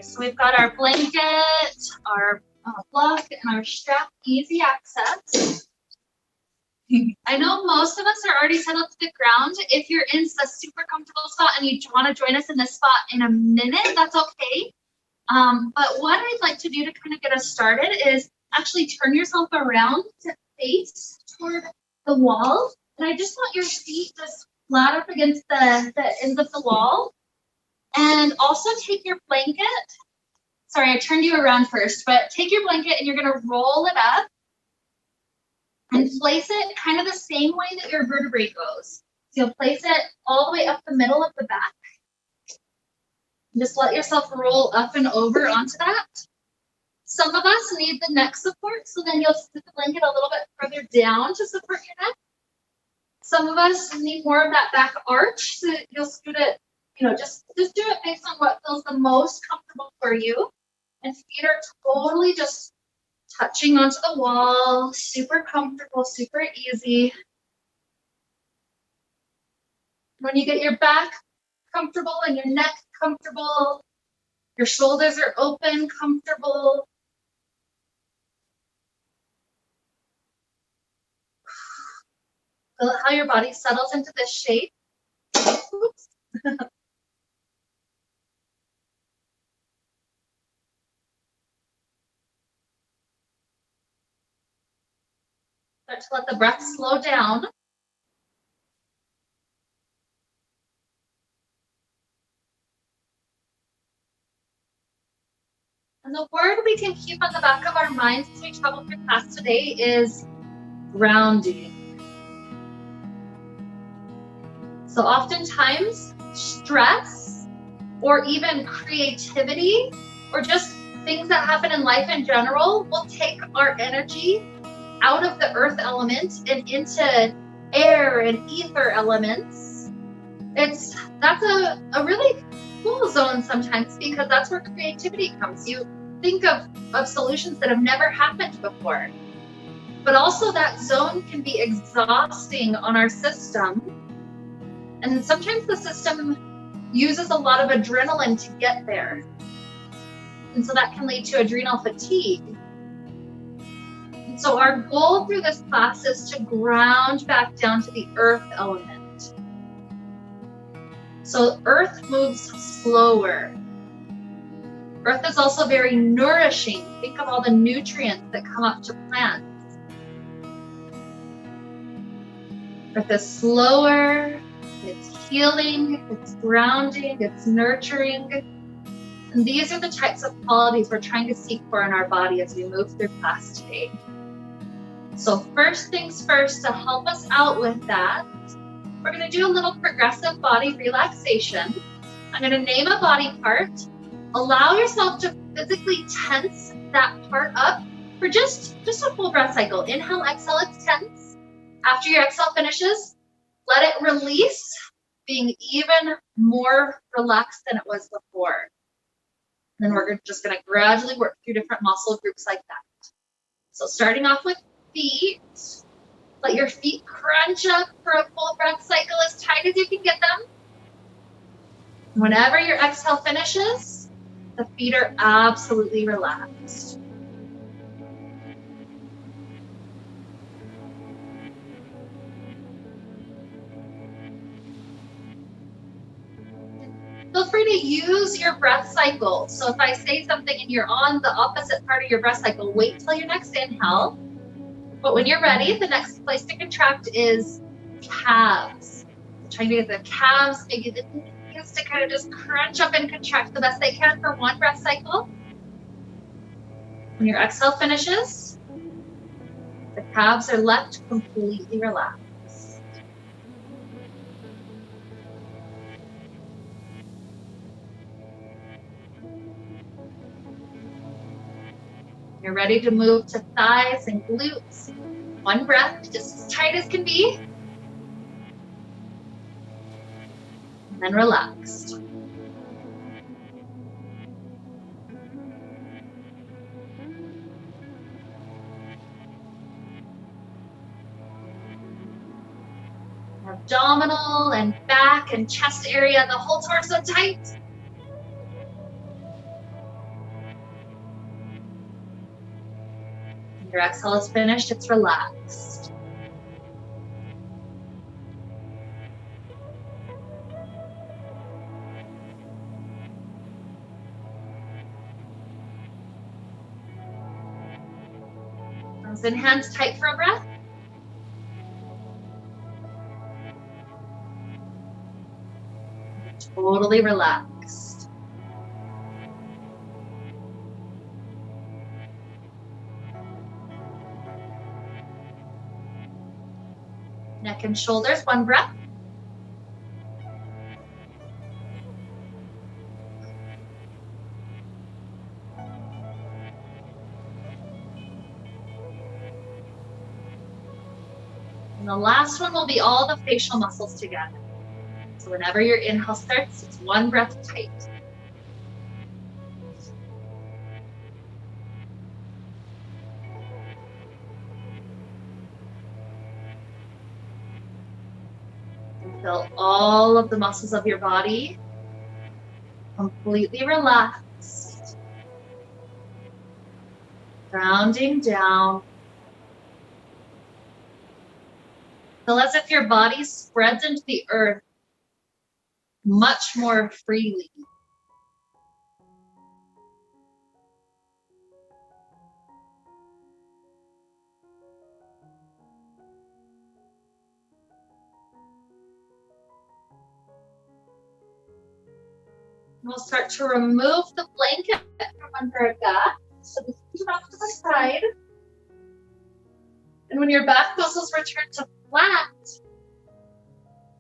So we've got our blanket, our block, and our strap, easy access. I know most of us are already settled to the ground. If you're in a super comfortable spot and you want to join us in this spot in a minute, that's okay. But what I'd like to do to kind of get us started is actually turn yourself around to face toward the wall. And I just want your feet just flat up against the ends of the wall. And also take your blanket. Sorry, I turned you around first, but take your blanket and you're gonna roll it up and place it kind of the same way that your vertebrae goes. So you'll place it all the way up the middle of the back. Just let yourself roll up and over onto that. Some of us need the neck support, so then you'll scoot the blanket a little bit further down to support your neck. Some of us need more of that back arch, so you'll scoot it, just do it based on what feels the most comfortable for you. And feet are totally just touching onto the wall, super comfortable, super easy. When you get your back comfortable and your neck comfortable, your shoulders are open, comfortable. Feel how your body settles into this shape. Oops. Start to let the breath slow down. And the word we can keep on the back of our minds as we travel through class today is grounding. So oftentimes, stress or even creativity or just things that happen in life in general will take our energy out of the earth element and into air and ether elements. That's a really cool zone sometimes, because that's where creativity comes. You think of solutions that have never happened before. But also that zone can be exhausting on our system. And sometimes the system uses a lot of adrenaline to get there. And so that can lead to adrenal fatigue. And so our goal through this class is to ground back down to the earth element. So earth moves slower. Earth is also very nourishing. Think of all the nutrients that come up to plants. Earth is slower. It's healing, it's grounding, it's nurturing. And these are the types of qualities we're trying to seek for in our body as we move through class today. So first things first, to help us out with that, we're going to do a little progressive body relaxation. I'm going to name a body part. Allow yourself to physically tense that part up for just a full breath cycle. Inhale, exhale, it's tense. After your exhale finishes, let it release, being even more relaxed than it was before. Then we're just going to gradually work through different muscle groups like that. So starting off with feet, let your feet crunch up for a full breath cycle as tight as you can get them. Whenever your exhale finishes, the feet are absolutely relaxed. Feel free to use your breath cycle. So if I say something and you're on the opposite part of your breath cycle, wait till your next inhale. But when you're ready, the next place to contract is calves. So trying to get the calves, maybe the knees, to kind of just crunch up and contract the best they can for one breath cycle. When your exhale finishes, the calves are left completely relaxed. You're ready to move to thighs and glutes. One breath, just as tight as can be. And then relaxed. Abdominal and back and chest area, the whole torso tight. Your exhale is finished, it's relaxed. Arms and hands tight for a breath. Totally relaxed. Neck and shoulders, one breath. And the last one will be all the facial muscles together. So whenever your inhale starts, it's one breath tight. And feel all of the muscles of your body completely relaxed. Grounding down. Feel as if your body spreads into the earth much more freely. We'll start to remove the blanket from under our back. So the feet off to the side. And when your back muscles return to flat,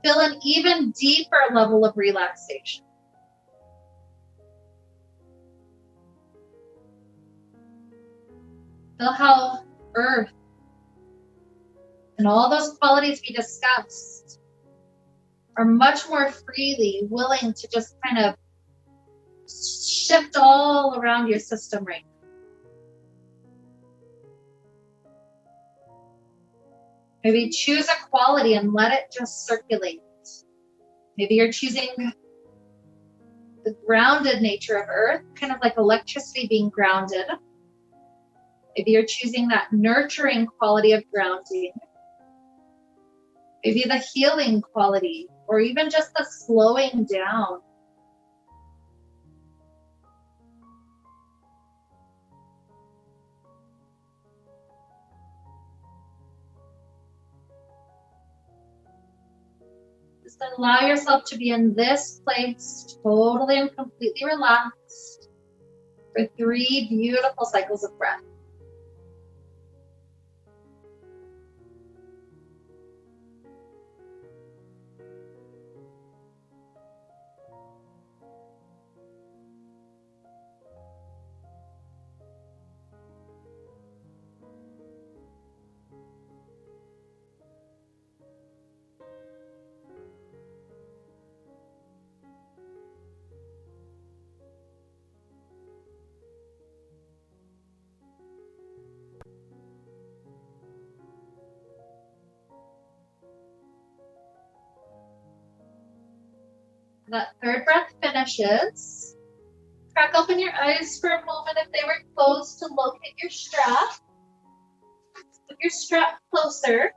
feel an even deeper level of relaxation. Feel how earth and all those qualities we discussed are much more freely willing to just kind of shift all around your system right now. Maybe choose a quality and let it just circulate. Maybe you're choosing the grounded nature of earth, kind of like electricity being grounded. Maybe you're choosing that nurturing quality of grounding. Maybe the healing quality, or even just the slowing down. Just allow yourself to be in this place, totally and completely relaxed, for 3 beautiful cycles of breath. That third breath finishes. Crack open your eyes for a moment if they were closed to locate your strap. Put your strap closer,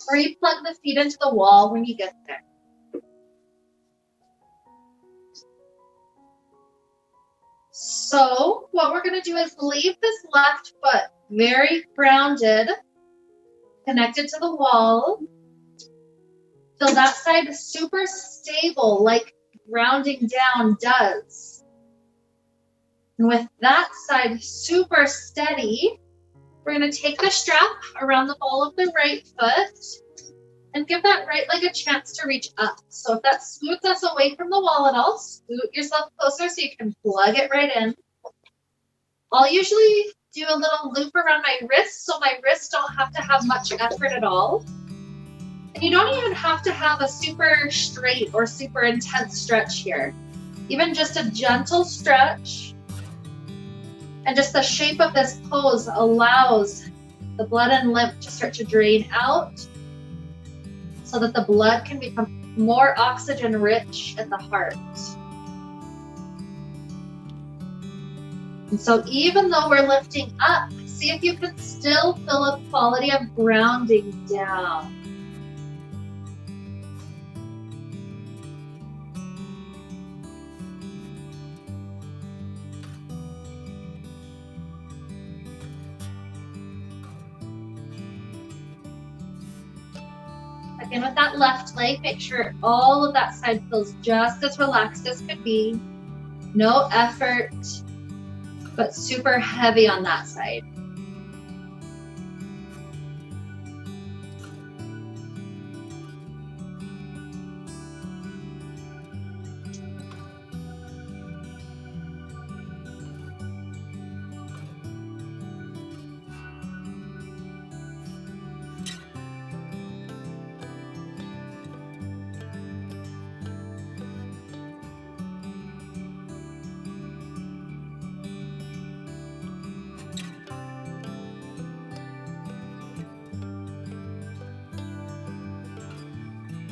or you plug the feet into the wall when you get there. So what we're going to do is leave this left foot very grounded, connected to the wall. Feel that side super stable, like grounding down does. And with that side super steady, we're going to take the strap around the ball of the right foot and give that right leg a chance to reach up. So if that scoots us away from the wall at all, scoot yourself closer so you can plug it right in. I'll usually do a little loop around my wrists so my wrists don't have to have much effort at all. And you don't even have to have a super straight or super intense stretch here. Even just a gentle stretch. And just the shape of this pose allows the blood and lymph to start to drain out so that the blood can become more oxygen rich in the heart. And so even though we're lifting up see if you can still feel a quality of grounding down. Again, with that left leg, make sure all of that side feels just as relaxed as could be. No effort, but super heavy on that side.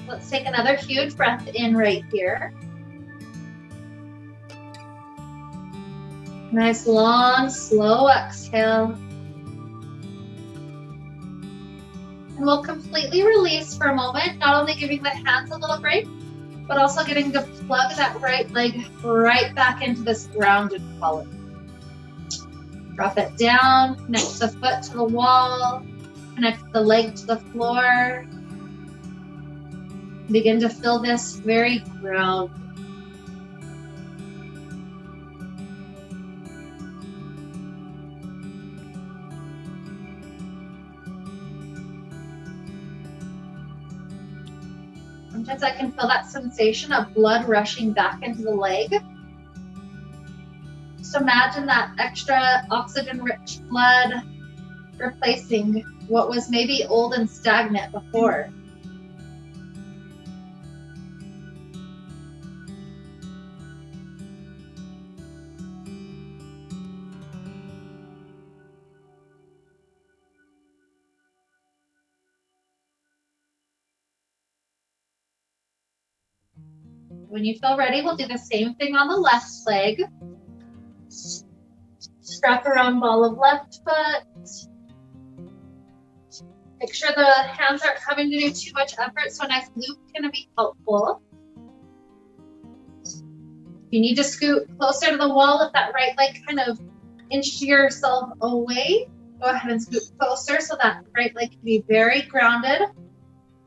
Let's take another huge breath in right here. Nice long, slow exhale. And we'll completely release for a moment, not only giving the hands a little break, but also getting to plug that right leg right back into this grounded quality. Drop it down, connect the foot to the wall, connect the leg to the floor. Begin to feel this very grounded. Sometimes I can feel that sensation of blood rushing back into the leg. Just imagine that extra oxygen-rich blood replacing what was maybe old and stagnant before. When you feel ready, we'll do the same thing on the left leg. Strap around ball of left foot. Make sure the hands aren't having to do too much effort, so a nice loop is going to be helpful. If you need to scoot closer to the wall, if that right leg kind of inched yourself away, go ahead and scoot closer so that right leg can be very grounded.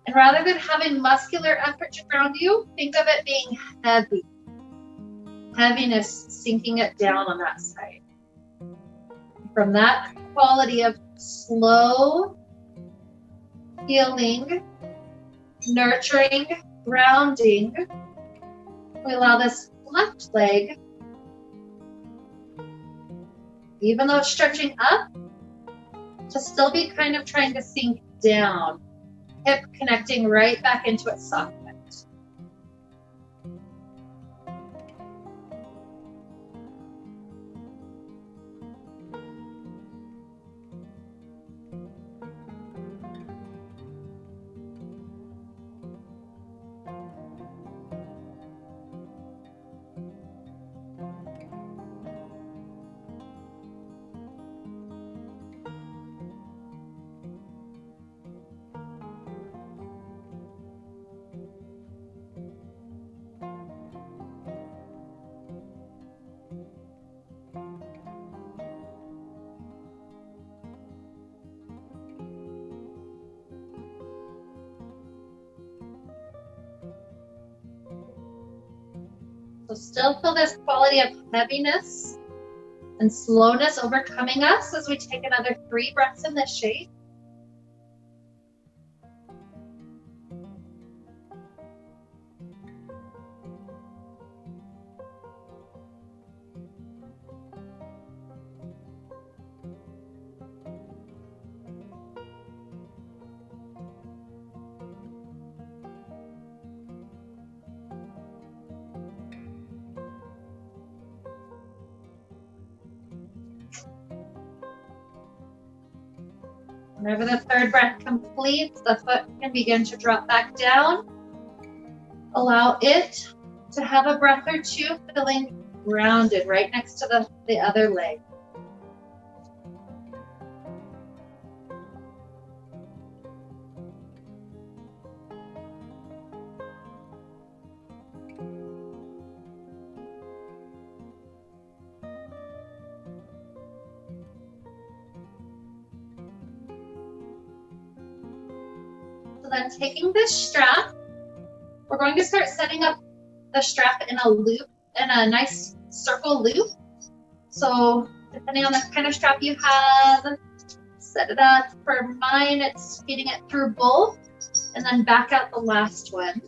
And rather than having muscular effort to ground you, think of it being heavy. Heaviness sinking it down on that side. From that quality of slow, healing, nurturing, grounding, we allow this left leg, even though it's stretching up, to still be kind of trying to sink down. Hip connecting right back into its socket. So still feel this quality of heaviness and slowness overcoming us as we take another 3 breaths in this shape. Whenever the 3rd breath completes, the foot can begin to drop back down. Allow it to have a breath or 2 feeling grounded right next to the other leg. So then taking this strap, we're going to start setting up the strap in a loop, in a nice circle loop. So depending on the kind of strap you have, set it up. For mine, it's feeding it through both and then back out the last one.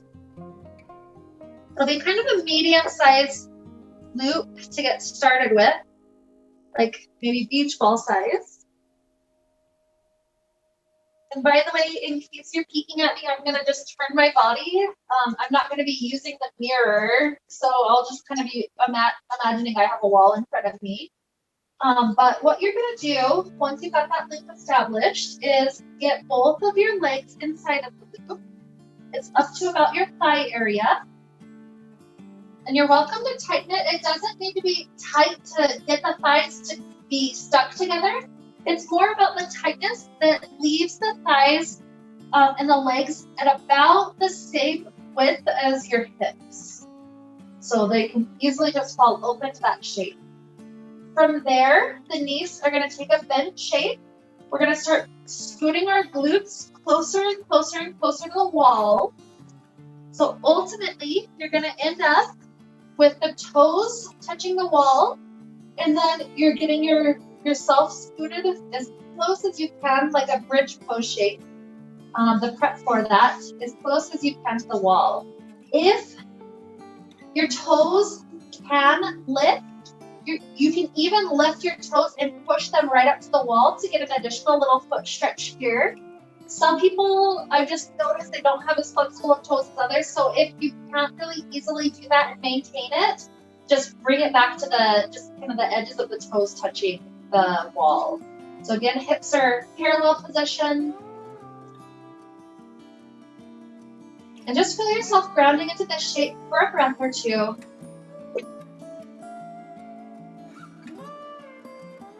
It'll be kind of a medium-sized loop to get started with, like maybe beach ball size. And by the way, in case you're peeking at me, I'm gonna just turn my body. I'm not gonna be using the mirror, so I'll just kind of be imagining I have a wall in front of me. But what you're gonna do, once you've got that loop established, is get both of your legs inside of the loop. It's up to about your thigh area. And you're welcome to tighten it. It doesn't need to be tight to get the thighs to be stuck together. It's more about the tightness that leaves the thighs and the legs at about the same width as your hips. So they can easily just fall open to that shape. From there, the knees are going to take a bent shape. We're going to start scooting our glutes closer and closer and closer to the wall. So ultimately, you're going to end up with the toes touching the wall, and then you're getting yourself scooted as close as you can, like a bridge pose shape. The prep for that, as close as you can to the wall. If your toes can lift, you can even lift your toes and push them right up to the wall to get an additional little foot stretch here. Some people, I've just noticed, they don't have as flexible of toes as others. So if you can't really easily do that and maintain it, just bring it back to just kind of the edges of the toes touching the wall. So again, hips are parallel position. And just feel yourself grounding into this shape for a breath or two.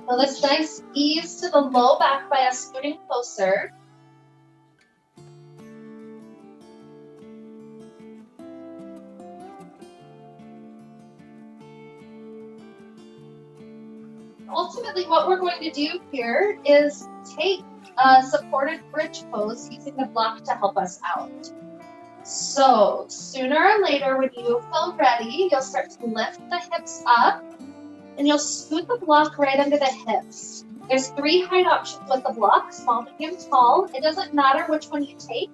Feel this nice ease to the low back by us scooting closer. Ultimately, what we're going to do here is take a supported bridge pose using the block to help us out. So sooner or later, when you feel ready, you'll start to lift the hips up and you'll scoot the block right under the hips. There's 3 height options with the block, small, medium, tall. It doesn't matter which one you take.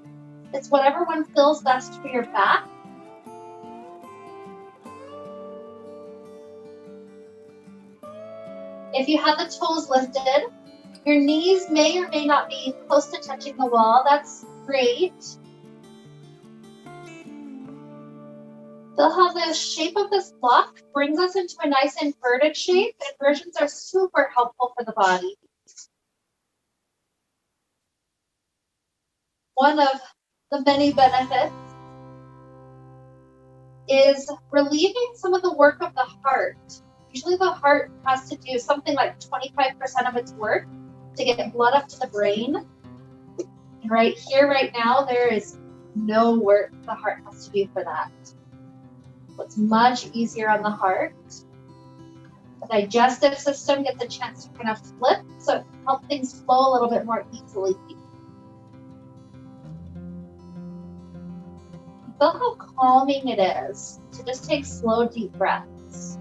It's whatever one feels best for your back. If you have the toes lifted, your knees may or may not be close to touching the wall. That's great. Feel how the shape of this block brings us into a nice inverted shape. Inversions are super helpful for the body. One of the many benefits is relieving some of the work of the heart. Usually the heart has to do something like 25% of its work to get blood up to the brain. And right here, right now, there is no work the heart has to do for that. It's much easier on the heart. The digestive system gets a chance to kind of flip, so it helps things flow a little bit more easily. Feel how calming it is to just take slow, deep breaths.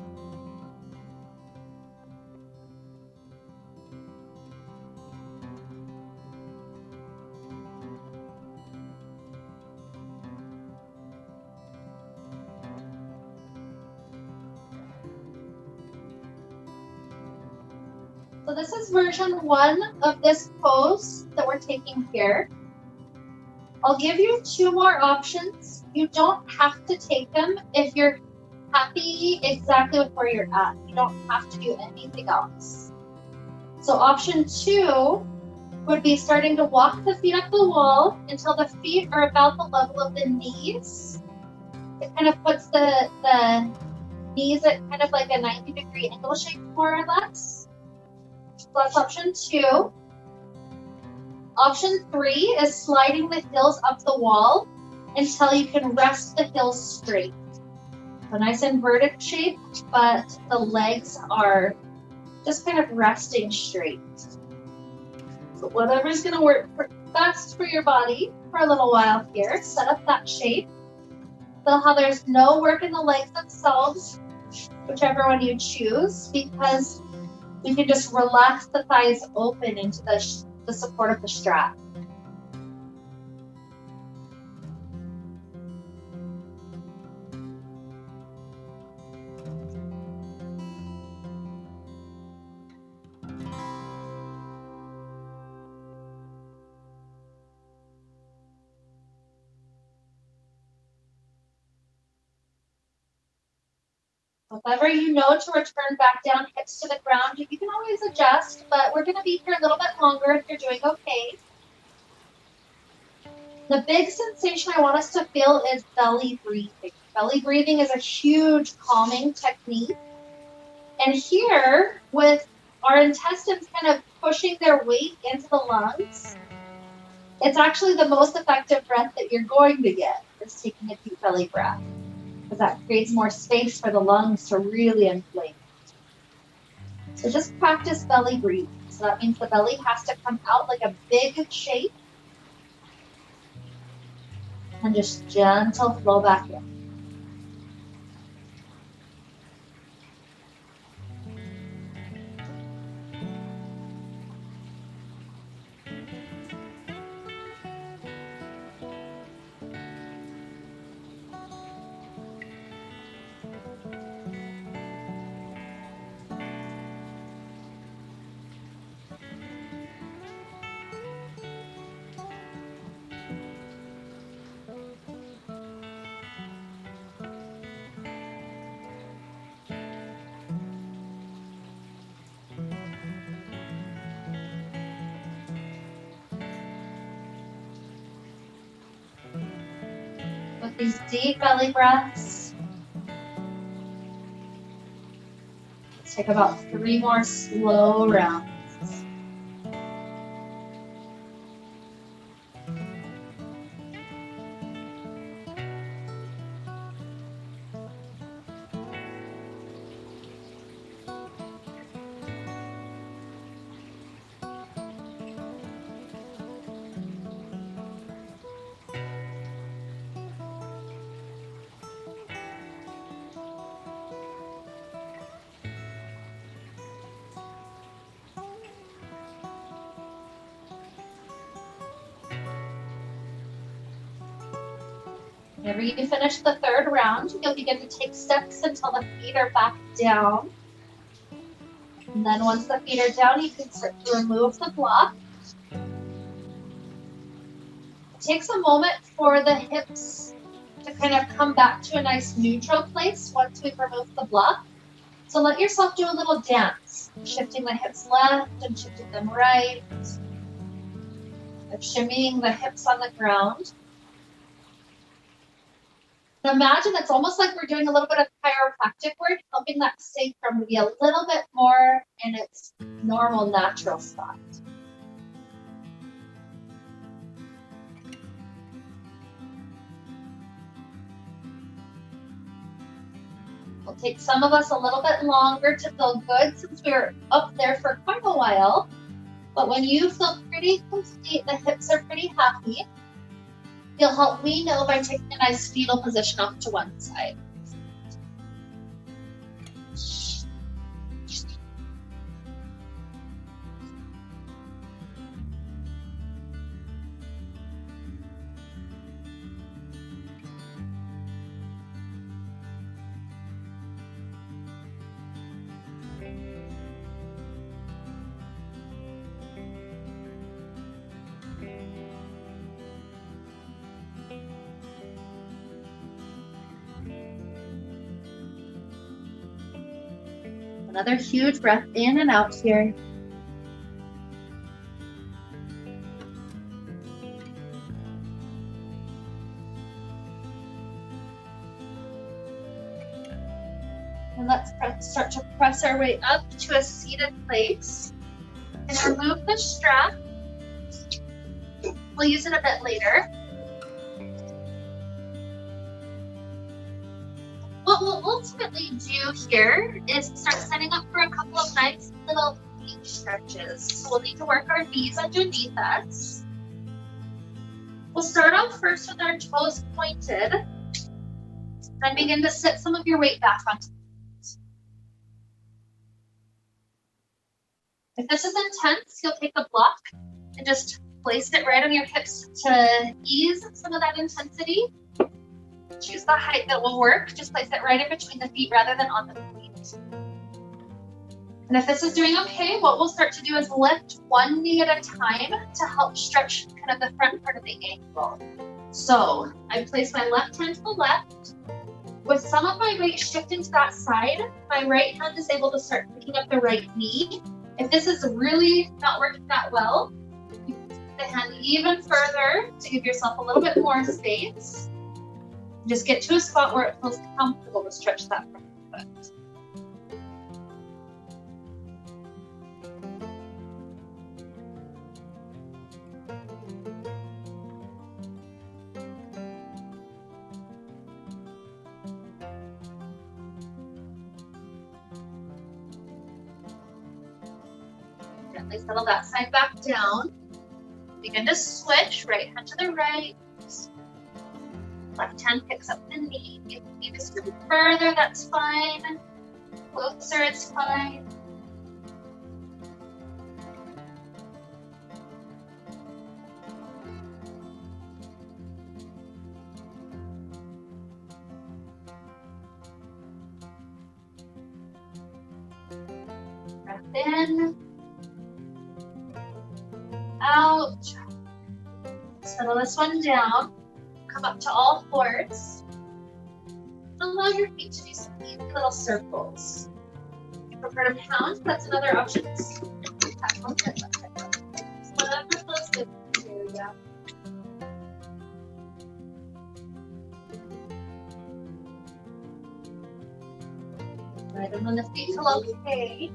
So this is version 1 of this pose that we're taking here. I'll give you 2 more options. You don't have to take them if you're happy exactly with where you're at. You don't have to do anything else. So option 2 would be starting to walk the feet up the wall until the feet are about the level of the knees. It kind of puts the knees at kind of like a 90-degree angle shape, more or less. So that's option 2. Option 3 is sliding the heels up the wall until you can rest the heels straight. A nice inverted shape, but the legs are just kind of resting straight. So whatever's going to work best for your body for a little while here. Set up that shape. Feel how there's no work in the legs themselves, whichever one you choose, because we can just relax the thighs open into the support of the strap. If ever you know to return back down, hips to the ground, you can always adjust, but we're going to be here a little bit longer if you're doing okay. The big sensation I want us to feel is belly breathing. Belly breathing is a huge calming technique. And here, with our intestines kind of pushing their weight into the lungs, it's actually the most effective breath that you're going to get, is taking a deep belly breath, because that creates more space for the lungs to really inflate. So just practice belly breathing. So that means the belly has to come out like a big shape, and just gentle flow back in. With these deep belly breaths, let's take about 3 more slow rounds. Whenever you finish the 3rd round, you'll begin to take steps until the feet are back down. And then once the feet are down, you can start to remove the block. It takes a moment for the hips to kind of come back to a nice neutral place once we've removed the block. So let yourself do a little dance, shifting the hips left and shifting them right, shimmying the hips on the ground. Imagine it's almost like we're doing a little bit of chiropractic work, helping that sacrum to be a little bit more in its normal, natural spot. It'll take some of us a little bit longer to feel good since we were up there for quite a while. But when you feel pretty complete, the hips are pretty happy, you'll help me know by taking a nice fetal position off to one side. Another huge breath in and out here. And let's start to press our way up to a seated place. And remove the strap. We'll use it a bit later. What we'll ultimately do here is start setting up for a couple of nice little knee stretches. So we'll need to work our knees underneath us. We'll start off first with our toes pointed and begin to sit some of your weight back onto. If this is intense, you'll take a block and just place it right on your hips to ease some of that intensity. Choose the height that will work. Just place it right in between the feet rather than on the feet. And if this is doing okay, what we'll start to do is lift one knee at a time to help stretch kind of the front part of the ankle. So I place my left hand to the left. With some of my weight shifting to that side, my right hand is able to start picking up the right knee. If this is really not working that well, you can take the hand even further to give yourself a little bit more space. Just get to a spot where it feels comfortable to stretch that front foot. Gently settle that side back down. Begin to switch, right hand to the right. Left hand picks up the knee. If you need to scoot further, that's fine. Closer, it's fine. Breath in. Out. Settle this one down. Come up to all fours. Allow your feet to do some easy little circles. If you prefer to pound, that's another option. Whatever feels good for you, yeah. Right, and when the feet feel okay,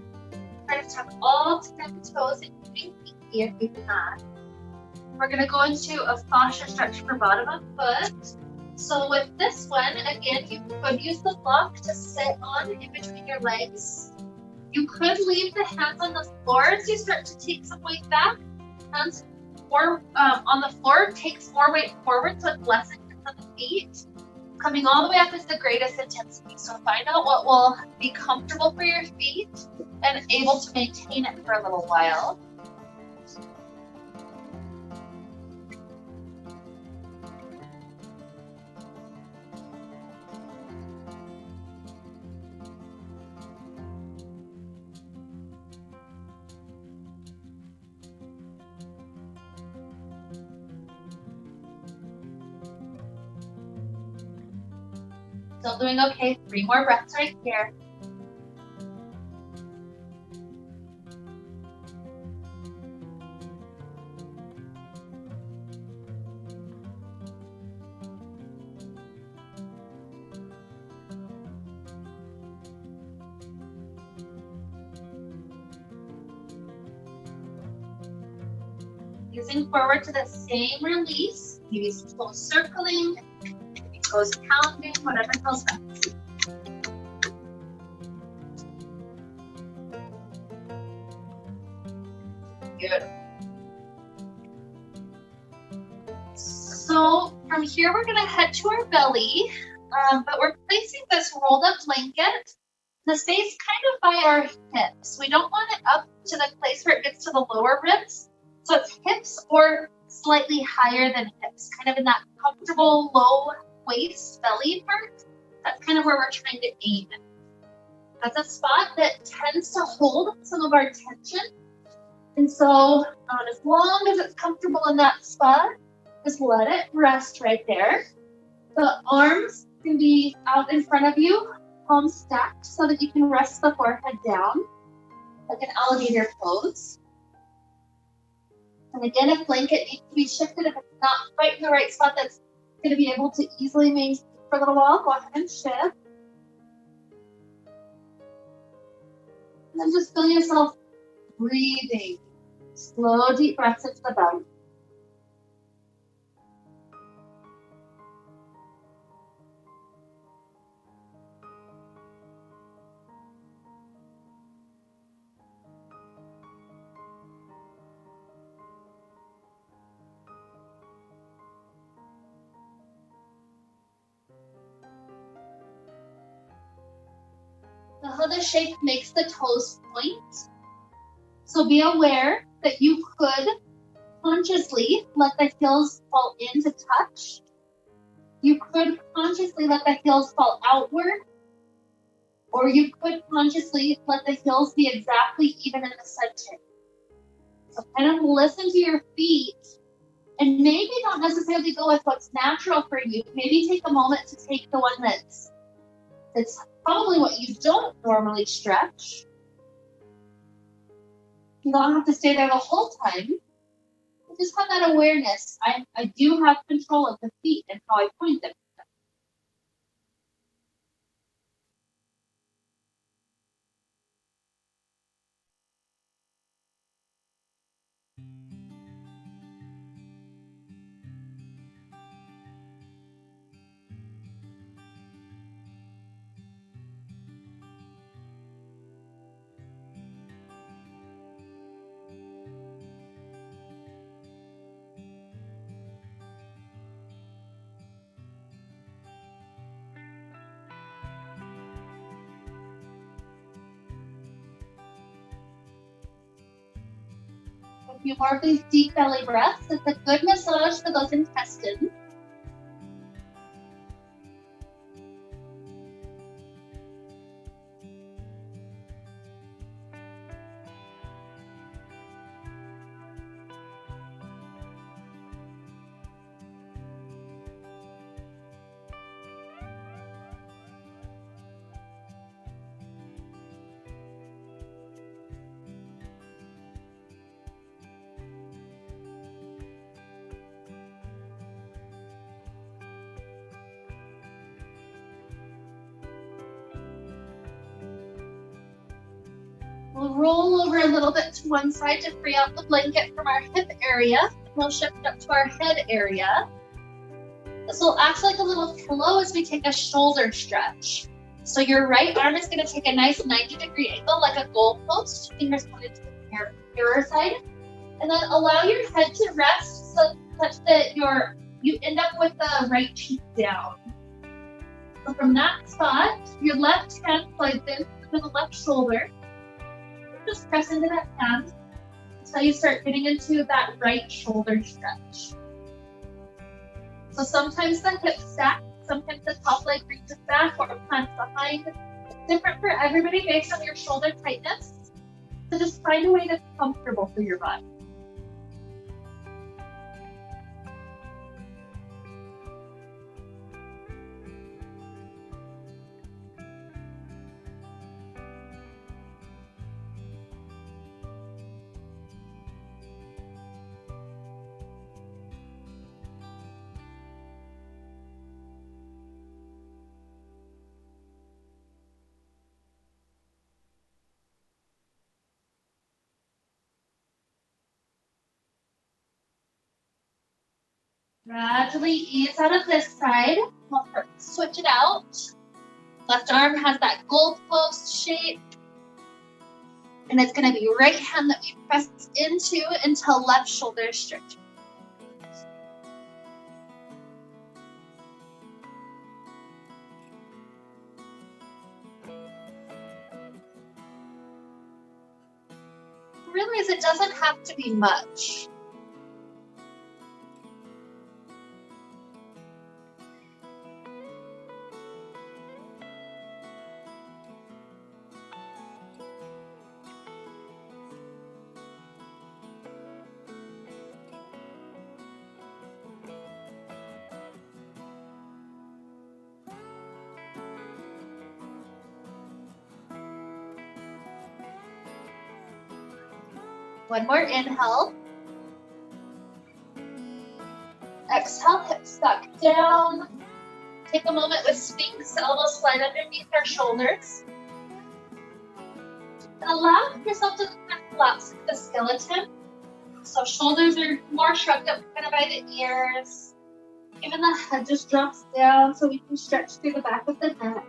try to tuck all 10 toes, including feet if you can. We're going to go into a fascia stretch for bottom of foot. So with this one, again, you could use the block to sit on in between your legs. You could leave the hands on the floor as you start to take some weight back. Hands more on the floor takes more weight forward, so it's less intense on the feet. Coming all the way up is the greatest intensity. So find out what will be comfortable for your feet and able to maintain it for a little while. Still doing okay. 3 more breaths right here. Using forward to the same release. Maybe some toes circling. Toes pounding, whatever feels best. Good. So from here, we're going to head to our belly, but we're placing this rolled up blanket. The space kind of by our hips. We don't want it up to the place where it gets to the lower ribs. So it's hips or slightly higher than hips, kind of in that comfortable low waist belly part. That's kind of where we're trying to aim. That's a spot that tends to hold some of our tension. And so as long as it's comfortable in that spot, just let it rest right there. The arms can be out in front of you, palms stacked so that you can rest the forehead down, like an alligator pose. And again, if blanket needs to be shifted, if it's not quite in the right spot that's going to be able to easily maintain for a little while, go ahead and shift. And then just feel yourself breathing. Slow, deep breaths into the belly. Love how the shape makes the toes point. So be aware that you could consciously let the heels fall in to touch. You could consciously let the heels fall outward, or you could consciously let the heels be exactly even in the center. So kind of listen to your feet and maybe not necessarily go with what's natural for you. Maybe take a moment to take the one that's probably what you don't normally stretch. You don't have to stay there the whole time. Just have that awareness. I do have control of the feet and how I point them. A few more of these deep belly breaths. It's a good massage for those intestines. We'll roll over a little bit to one side to free out the blanket from our hip area. We'll shift up to our head area. This will act like a little pillow as we take a shoulder stretch. So your right arm is going to take a nice 90-degree angle like a goalpost. Fingers pointed to the mirror side. And then allow your head to rest such that you end up with the right cheek down. So from that spot, your left hand slides in to the left shoulder. Just press into that hand until you start getting into that right shoulder stretch. So sometimes the hips stack, sometimes the top leg reaches back or plants behind. It's different for everybody based on your shoulder tightness. So just find a way that's comfortable for your body. Gradually ease out of this side. We'll switch it out. Left arm has that goalpost shape. And it's going to be right hand that we press into until left shoulder is stretched. Realize it doesn't have to be much. One more inhale. Exhale, hips back down. Take a moment with Sphinx, elbows slide underneath our shoulders. And allow yourself to kind of collapse the skeleton. So shoulders are more shrugged up kind of by the ears. Even the head just drops down so we can stretch through the back of the neck.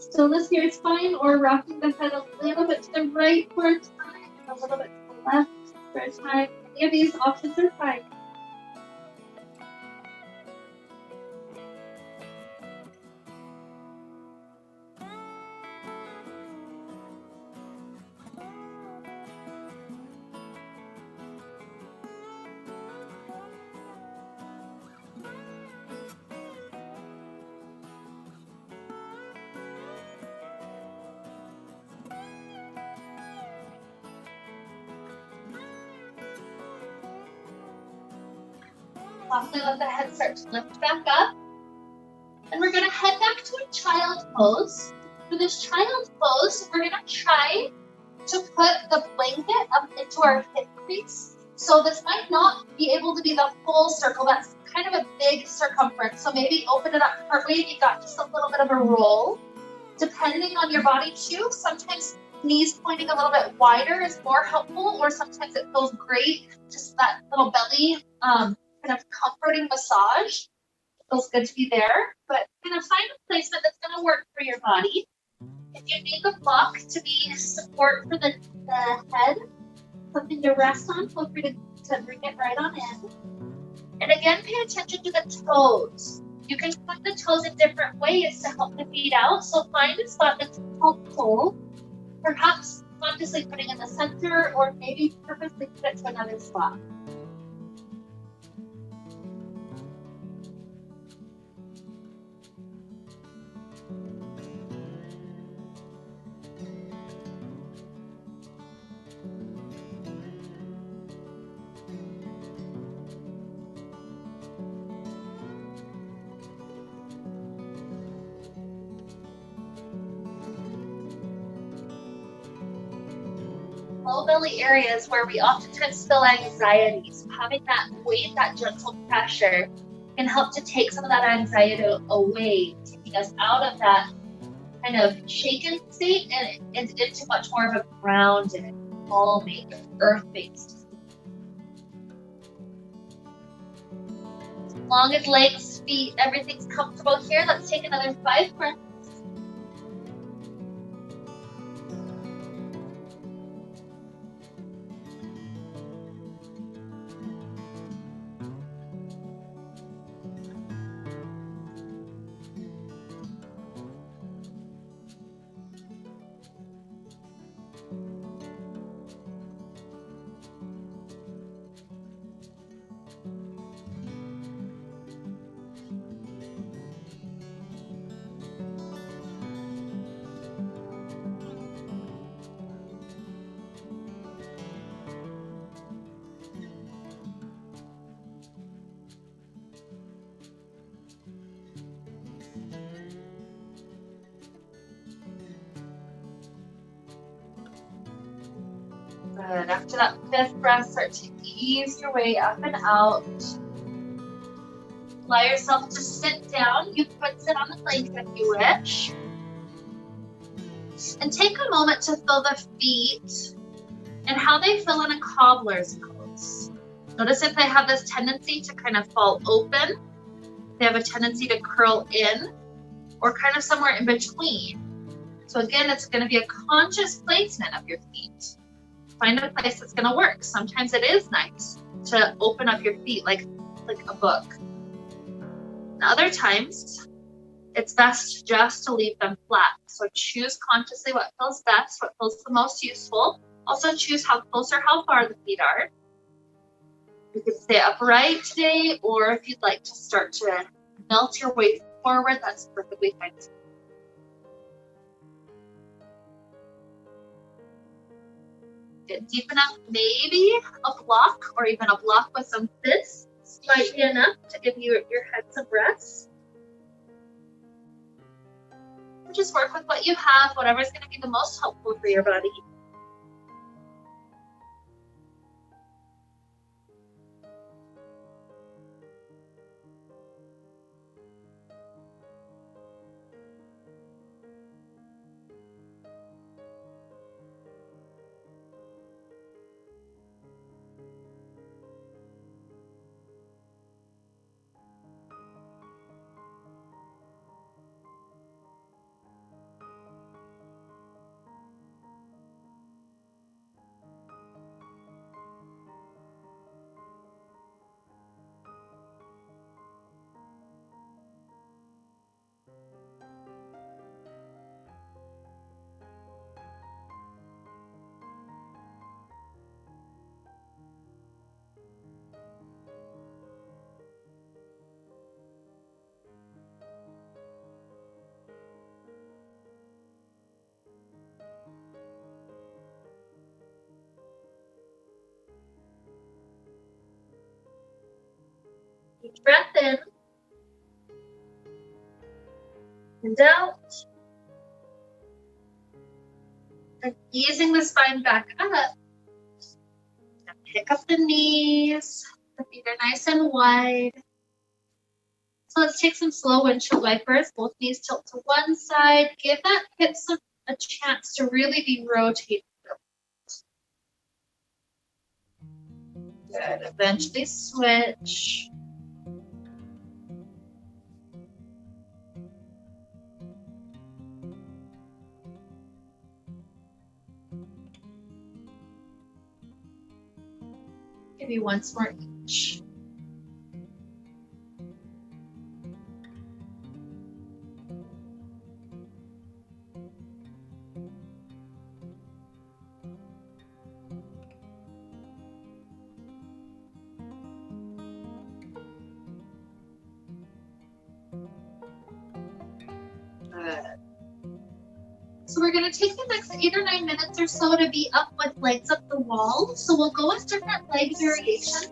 Stillness here is fine, or rocking the head a little bit to the right for a time, a little bit to the left for a time. Any of these options are fine. Softly let the head start to lift back up. And we're gonna head back to a child pose. For this child pose, we're gonna try to put the blanket up into our hip crease. So this might not be able to be the full circle. That's kind of a big circumference. So maybe open it up partway if you got just a little bit of a roll. Depending on your body too, sometimes knees pointing a little bit wider is more helpful, or sometimes it feels great, just that little belly kind of comforting massage. Feels good to be there, but kind of find a placement that's going to work for your body. If you need the block to be support for the head, something to rest on, feel free to bring it right on in. And again, pay attention to the toes. You can put the toes in different ways to help the feet out. So find a spot that's helpful, perhaps consciously putting in the center, or maybe purposely put it to another spot. Low belly areas where we oftentimes feel anxiety. So having that weight, that gentle pressure can help to take some of that anxiety away, taking us out of that kind of shaken state and into much more of a grounded, calming, earth-based. As long as legs, feet, everything's comfortable here, let's take another 5 breaths. Good. After that 5th breath, start to ease your way up and out. Allow yourself to sit down. You could sit on the blanket if you wish. And take a moment to feel the feet and how they feel in a cobbler's pose. Notice if they have this tendency to kind of fall open, they have a tendency to curl in, or kind of somewhere in between. So again, it's going to be a conscious placement of your feet. Find a place that's going to work. Sometimes it is nice to open up your feet like a book. And other times, it's best just to leave them flat. So choose consciously what feels best, what feels the most useful. Also choose how close or how far the feet are. You can stay upright today, or if you'd like to start to melt your way forward, that's perfectly fine. Get deep enough, maybe a block or even a block with some fists might be enough to give your head some rest. Just work with what you have, whatever's going to be the most helpful for your body. Deep breath in and out. And easing the spine back up. And pick up the knees. The feet are nice and wide. So let's take some slow windshield wipers. Both knees tilt to one side. Give that hips a chance to really be rotated. Good. Eventually switch. Maybe once more each. Good. So we're going to take the next 8 or 9 minutes or so to be up with legs up the wall. So we'll go with different leg variations.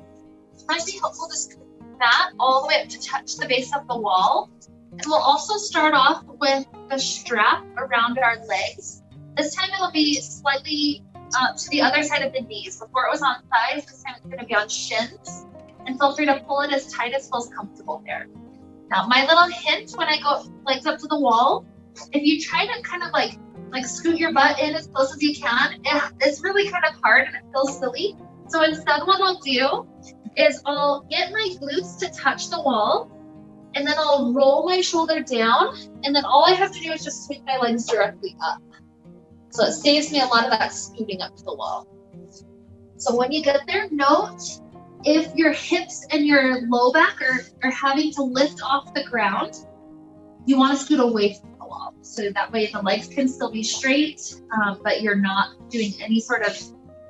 It might be helpful to scoot that all the way up to touch the base of the wall. And we'll also start off with the strap around our legs. This time it'll be slightly to the other side of the knees. Before it was on thighs, this time it's going to be on shins. And feel free to pull it as tight as feels comfortable there. Now, my little hint when I go legs up to the wall, if you try to kind of like scoot your butt in as close as you can, it's really kind of hard and it feels silly. So instead what I'll do is I'll get my glutes to touch the wall, and then I'll roll my shoulder down, and then all I have to do is just swing my legs directly up. So it saves me a lot of that scooting up to the wall. So when you get there, note if your hips and your low back are having to lift off the ground, you want to scoot away from the wall. So that way the legs can still be straight, but you're not doing any sort of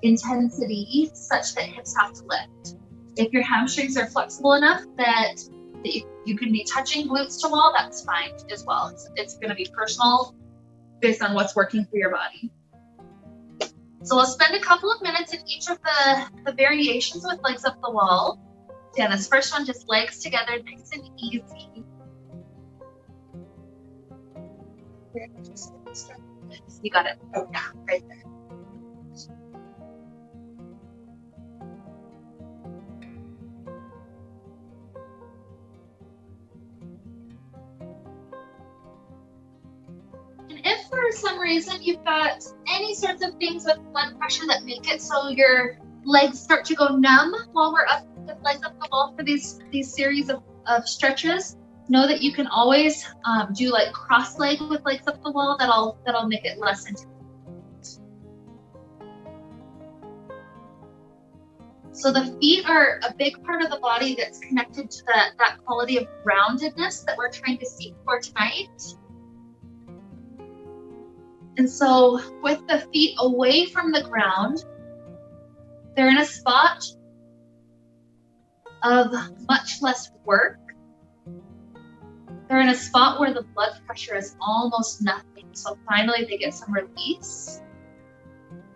intensity such that hips have to lift. If your hamstrings are flexible enough that you can be touching glutes to wall, that's fine as well. It's going to be personal based on what's working for your body. So we'll spend a couple of minutes in each of the variations with legs up the wall. Yeah, this first one, just legs together, nice and easy. You got it. Oh, yeah, right there. And if for some reason you've got any sorts of things with blood pressure that make it so your legs start to go numb while we're up with legs up the wall for these series of stretches, know that you can always do like cross leg with legs up the wall. That'll make it less intense. So the feet are a big part of the body that's connected to that quality of roundedness that we're trying to seek for tonight. And so with the feet away from the ground, they're in a spot of much less work. They're in a spot where the blood pressure is almost nothing. So finally they get some release.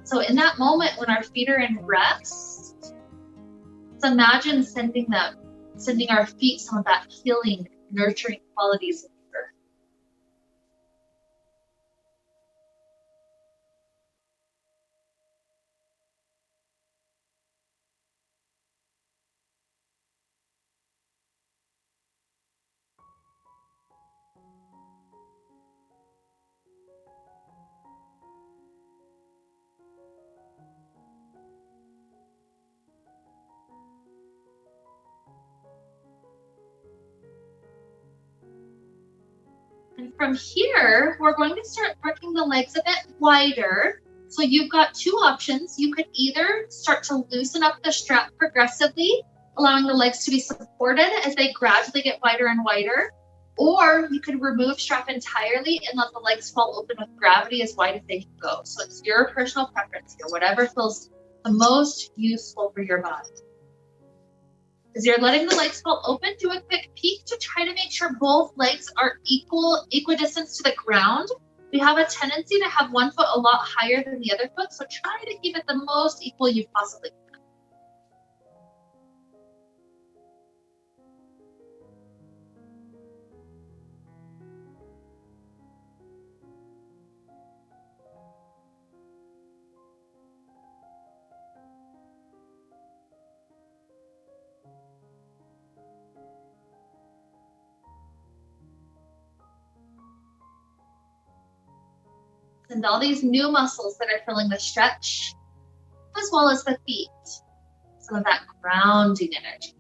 So in that moment when our feet are in rest, let's imagine sending our feet some of that healing, nurturing qualities of the earth. And from here, we're going to start working the legs a bit wider. So you've got two options. You could either start to loosen up the strap progressively, allowing the legs to be supported as they gradually get wider and wider, or you could remove strap entirely and let the legs fall open with gravity as wide as they can go. So it's your personal preference here, whatever feels the most useful for your body. As you're letting the legs fall open, do a quick peek to try to make sure both legs are equidistant to the ground. We have a tendency to have one foot a lot higher than the other foot, so try to keep it the most equal you possibly can. And all these new muscles that are filling the stretch, as well as the feet. Some of that grounding energy.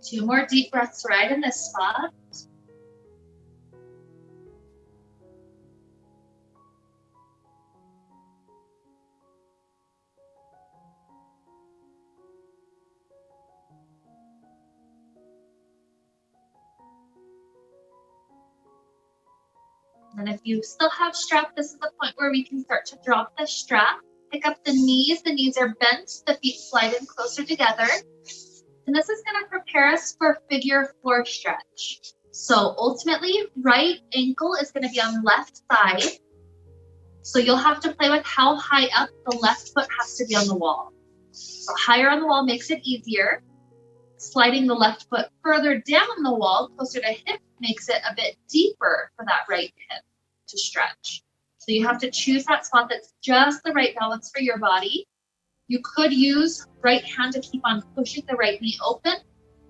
Two more deep breaths right in this spot. And if you still have strap, this is the point where we can start to drop the strap. Pick up the knees are bent, the feet slide in closer together. And this is going to prepare us for figure four stretch. So ultimately, right ankle is going to be on left side. So you'll have to play with how high up the left foot has to be on the wall. So higher on the wall makes it easier. Sliding the left foot further down the wall, closer to hip, makes it a bit deeper for that right hip to stretch. So you have to choose that spot that's just the right balance for your body. You could use right hand to keep on pushing the right knee open,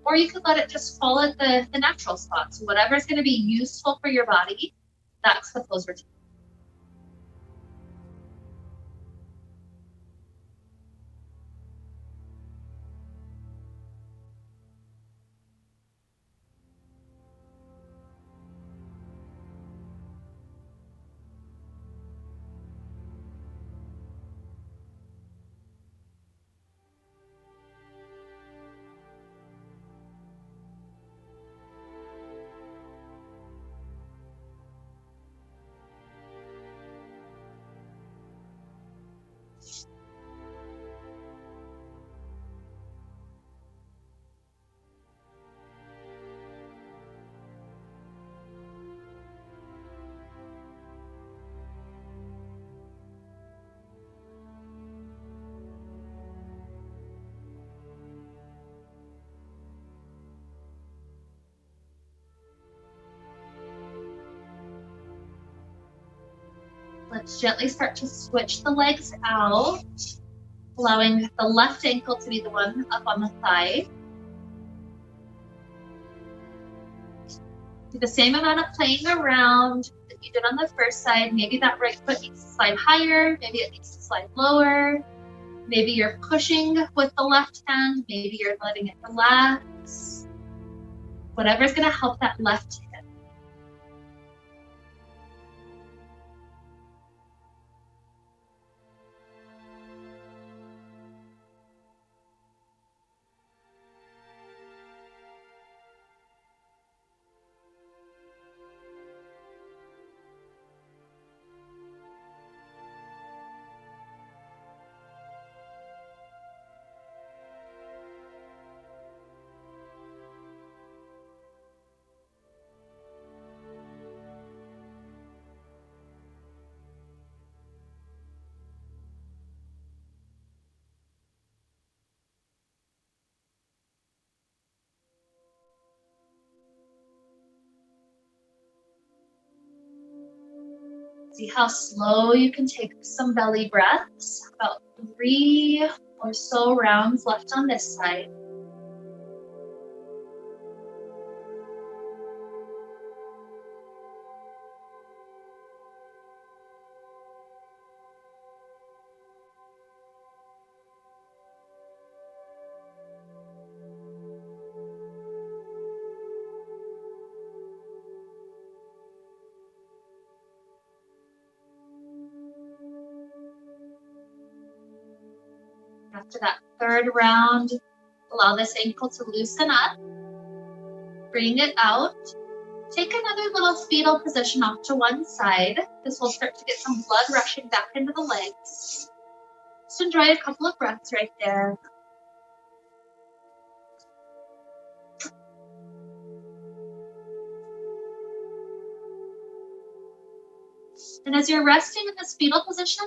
or you could let it just fall at the natural spot. So whatever's going to be useful for your body, that's the pose we're taking. Let's gently start to switch the legs out, allowing the left ankle to be the one up on the thigh. Do the same amount of playing around that you did on the first side. Maybe that right foot needs to slide higher, maybe it needs to slide lower. Maybe you're pushing with the left hand, maybe you're letting it relax. Whatever's gonna help that left hip. See how slow you can take some belly breaths. About 3 or so rounds left on this side. After that third round, allow this ankle to loosen up. Bring it out. Take another little fetal position off to one side. This will start to get some blood rushing back into the legs. Just enjoy a couple of breaths right there. And as you're resting in this fetal position,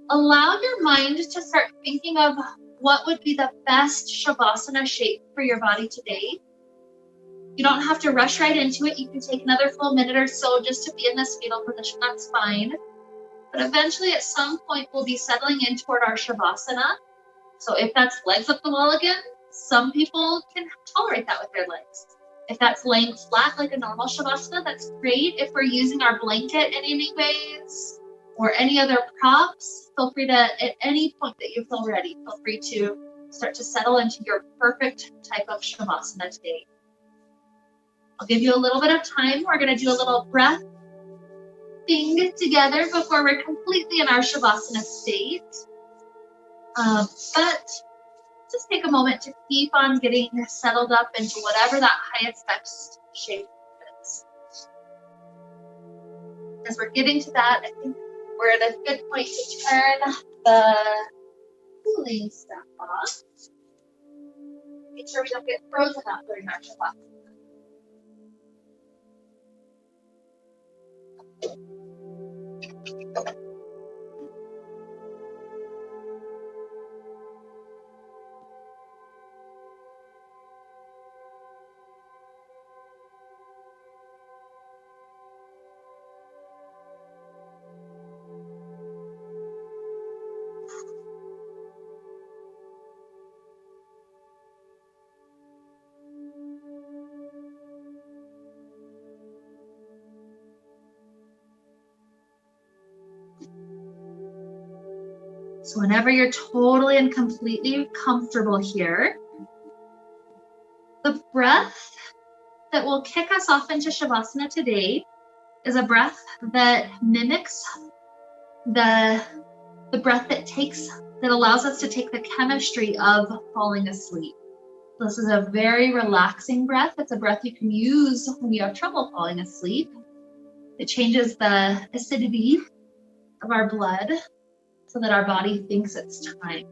allow your mind to start thinking of what would be the best Shavasana shape for your body today. You don't have to rush right into it. You can take another full minute or so just to be in this fetal position. That's fine. But eventually, at some point, we'll be settling in toward our Shavasana. So if that's legs up the wall again, some people can tolerate that with their legs. If that's laying flat like a normal Shavasana, that's great. If we're using our blanket in any ways or any other props, feel free to, at any point that you feel ready, feel free to start to settle into your perfect type of Shavasana today. I'll give you a little bit of time. We're going to do a little breath thing together before we're completely in our Shavasana state. But just take a moment to keep on getting settled up into whatever that highest best shape is. As we're getting to that, I think we're at a good point to turn the cooling stuff off. Make sure we don't get frozen up during our Shavasana. So whenever you're totally and completely comfortable here, the breath that will kick us off into Shavasana today is a breath that mimics the breath that allows us to take the chemistry of falling asleep. This is a very relaxing breath. It's a breath you can use when you have trouble falling asleep. It changes the acidity of our blood so that our body thinks it's time.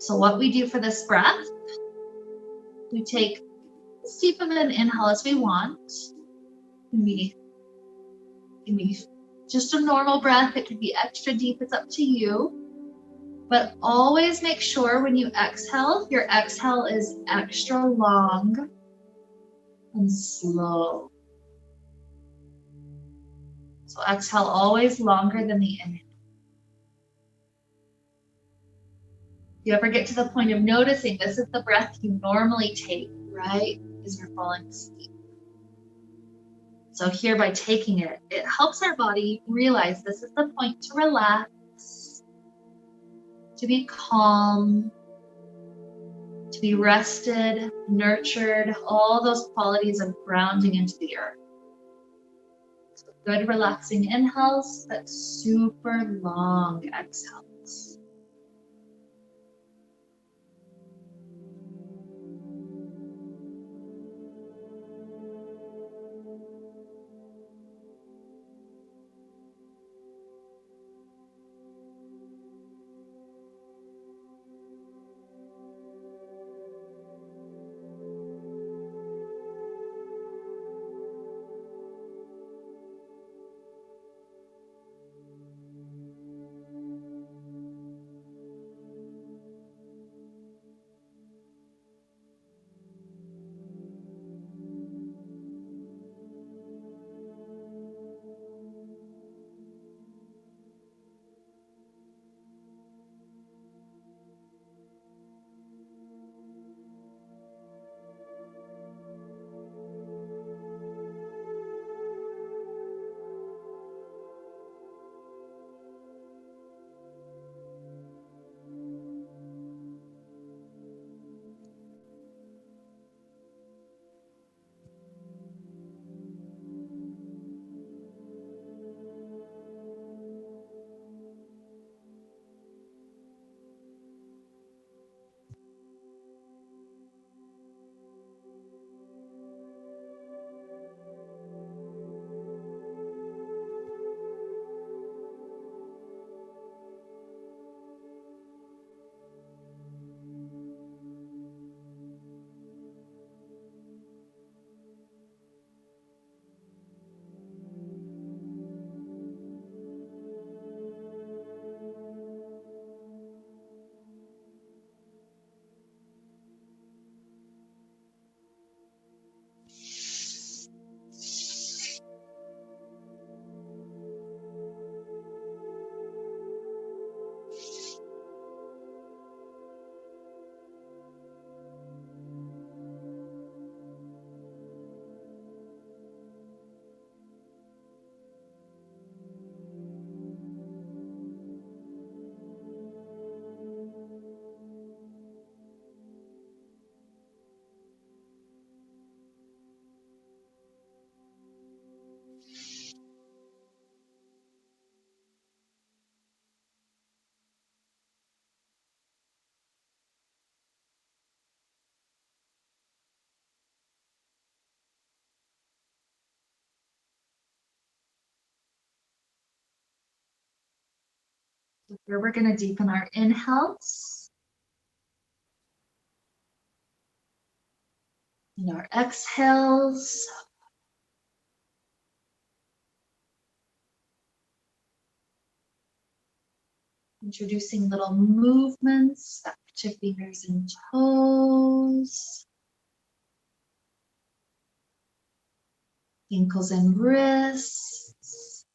So what we do for this breath, we take as deep of an inhale as we want. It can be just a normal breath. It could be extra deep. It's up to you. But always make sure when you exhale, your exhale is extra long and slow. So exhale always longer than the inhale. If you ever get to the point of noticing this is the breath you normally take, right, as you're falling asleep. So here by taking it, it helps our body realize this is the point to relax, to be calm, to be rested, nurtured, all those qualities of grounding into the earth. So good relaxing inhales, but super long exhales. Here we're going to deepen our inhales and our exhales. Introducing little movements back to fingers and toes, ankles and wrists.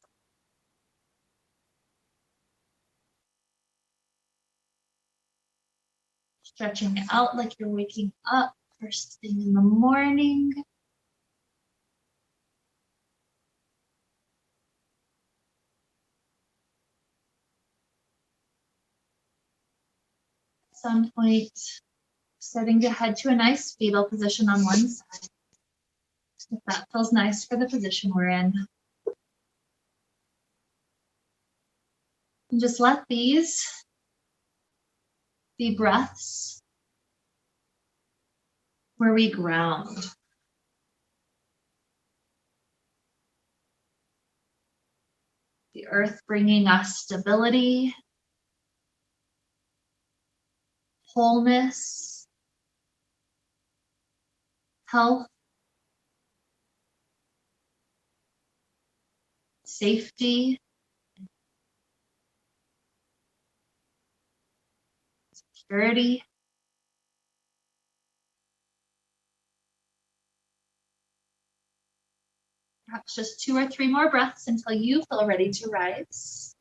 Stretching out like you're waking up first thing in the morning. At some point, starting to head to a nice fetal position on one side. If that feels nice for the position we're in. And just let these be breaths where we ground. The earth bringing us stability, wholeness, health, safety, security. Perhaps just 2 or 3 more breaths until you feel ready to rise.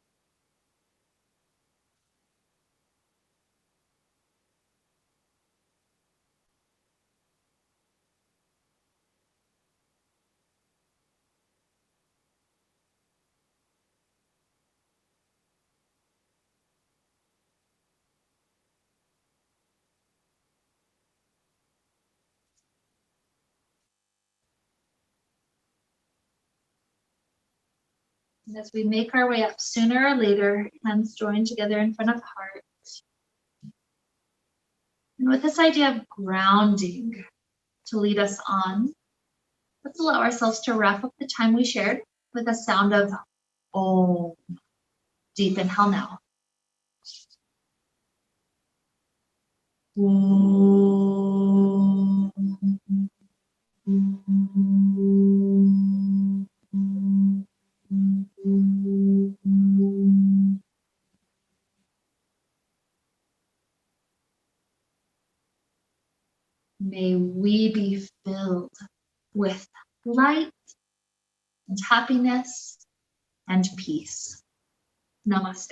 And as we make our way up, sooner or later, hands join together in front of heart. And with this idea of grounding to lead us on, let's allow ourselves to wrap up the time we shared with a sound of Om. Deep inhale now. May we be filled with light and happiness and peace. Namaste.